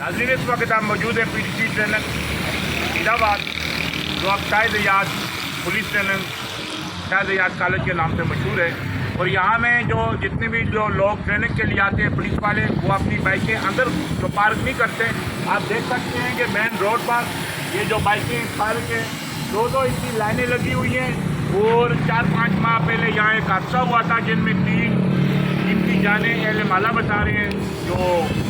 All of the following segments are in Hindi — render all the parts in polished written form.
नाज़रीन, इस वक्त आप मौजूद है PTC ट्रेनिंग फरीदाबाद, जो अब शाहिद आज़ाद पुलिस ट्रेनिंग शाहिद आज़ाद कॉलेज के नाम से मशहूर है। और यहाँ में जो जितने भी जो लोग ट्रेनिंग के लिए आते हैं पुलिस वाले, वो अपनी बाइकें अंदर जो पार्क नहीं करते। आप देख सकते हैं कि मेन रोड पर ये जो बाइकें पार्क है, दो इनकी लाइनें लगी हुई हैं। और 4-5 माह पहले यहाँ एक हादसा हुआ था जिनमें 3 इनकी जानें अहले माला बता रहे हैं जो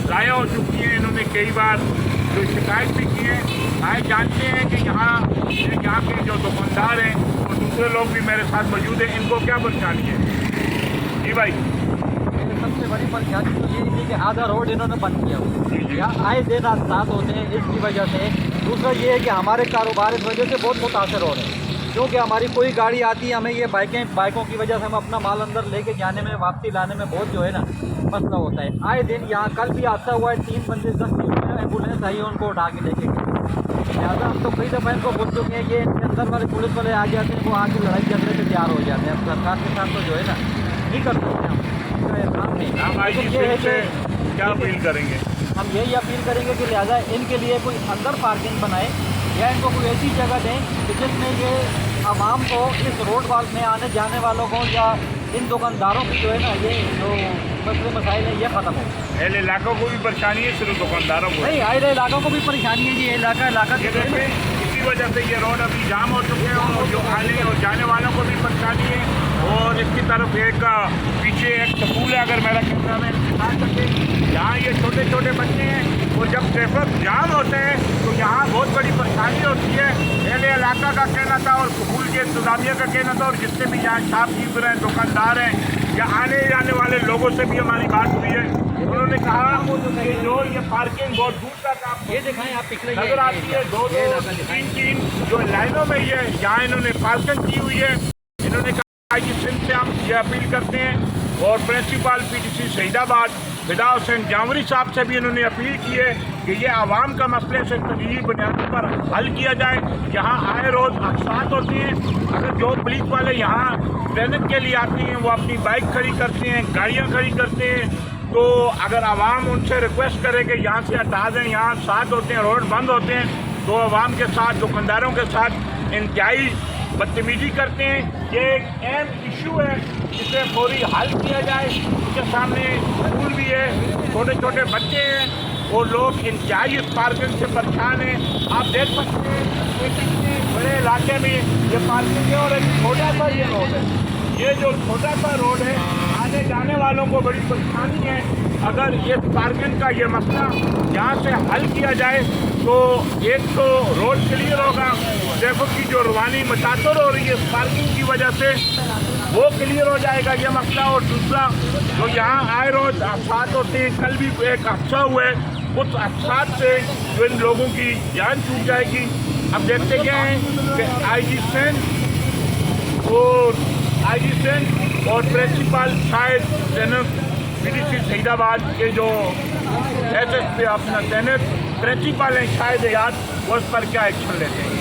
ज़ाया हो चुकी हैं। इन्होंने कई बार जो शिकायत भी की है। आए जानते हैं कि यहाँ के जो दुकानदार हैं और दूसरे लोग भी मेरे साथ मौजूद हैं, इनको क्या परेशानी है। जी भाई, सबसे बड़ी परेशानी तो ये है कि आधा रोड इन्होंने बंद किया हुआ है। यहाँ आए दिन हादसात होते हैं इसकी वजह से। दूसरा ये है कि हमारे कारोबार इस वजह से बहुत मुतासर हो रहे हैं, क्योंकि हमारी कोई गाड़ी आती है, हमें ये बाइकों की वजह से हम अपना माल अंदर लेके जाने में, वापसी लाने में बहुत जो है ना मसला होता है। आए दिन यहाँ कल भी हादसा हुआ है, 3 बंदे जख्मी हुए हैं, एम्बुलेंस आई है उनको उठा के लेके गए। लिहाजा हम तो कई दफ़ा इनको बोल चुके हैं कि इनके अंदर वाले पुलिस वाले आ जाते हैं, वो आके लड़ाई झगड़े में तैयार हो जाते हैं। सरकार के साथ तो जो है ना नहीं कर सकते हम, क्या अपील करेंगे? हम यही अपील करेंगे कि लिहाजा इनके लिए कोई अंदर पार्किंग बनाए या इनको कोई ऐसी जगह दें कि जिसमें ये आवाम को, इस रोड वाल में आने जाने वालों को या इन दुकानदारों की जो है ना ये जो मसले मसाइल है ये ख़त्म हो। अहले इलाकों को भी परेशानी है, सिर्फ दुकानदारों को नहीं, अहले इलाकों को भी परेशानी है। ये इलाका इसी वजह से ये रोड अभी जाम हो चुके हैं और जो आने और जाने वालों को भी परेशानी है। और इसकी तरफ एक पीछे एक स्कूल है, अगर मेरा कहना है दिखा सके, यहाँ ये छोटे छोटे बच्चे हैं और जब ट्रैफिक जाम होते हैं तो यहाँ बहुत बड़ी परेशानी होती है। अहले इलाका का कहना था और स्कूल के इंतजामिया का कहना था और जितने भी यहाँ शॉपकीपर हैं, दुकानदार हैं या आने जाने वाले लोगों से भी हमारी बात हुई है। उन्होंने कहा कि जो ये पार्किंग बहुत दूर तक आप ये दिखाएं, आप पिछले नजर आती है, 2-3 जो लाइनों में ये यहाँ इन्होंने पार्किंग की हुई है। इन्होंने कहा कि सिंध से हम ये अपील करते हैं और प्रिंसिपल PTC फरीदाबाद फिदा हुसैन जावरी साहब से भी इन्होंने अपील की है कि ये आवाम का मसले से तदरीजी बुनियादी पर हल किया जाए। यहाँ आए रोज़ हादसात होते हैं। अगर जो पुलिस वाले यहाँ ट्रेनिंग के लिए आते हैं वो अपनी बाइक खड़ी करते हैं, गाड़ियाँ खड़ी करते हैं, तो अगर आवाम उनसे रिक्वेस्ट करे कि यहाँ से हटा दें, यहाँ साथ होते हैं, रोड बंद होते हैं, तो आवाम के साथ, दुकानदारों के साथ इंतहाई बदतमीजी करते हैं। ये एक अहम इशू है, जिसे फौरी हल किया जाए। उसके सामने स्कूल भी है, छोटे छोटे बच्चे हैं और लोग इंतहाई इस पार्किंग से परेशान हैं। आप देख सकते हैं कि कितने बड़े इलाके में ये पार्किंग है और एक छोटा सा ये रोड है। ये जो छोटा सा रोड है, आने जाने वालों को बड़ी परेशानी है। अगर ये पार्किंग का ये मसला यहाँ से हल किया जाए तो एक तो रोड क्लियर होगा, ट्रैफिक की जो रवानी मुतासर हो रही है इस पार्किंग की वजह से, वो क्लियर हो जाएगा ये मसला। और दूसरा, जो यहाँ आए रोज हादसात होते हैं, कल भी एक हादसा हुआ है, उस हादसात से जो इन लोगों की जान छूट जाएगी। अब देखते क्या हैं कि IG सेन और प्रिंसिपल शाहिद तैनेत PTC फरीदाबाद के जो SSP अपना तैनेत प्रिंसिपल हैं शाहिद आज़ाद, वो इस पर क्या एक्शन लेते हैं।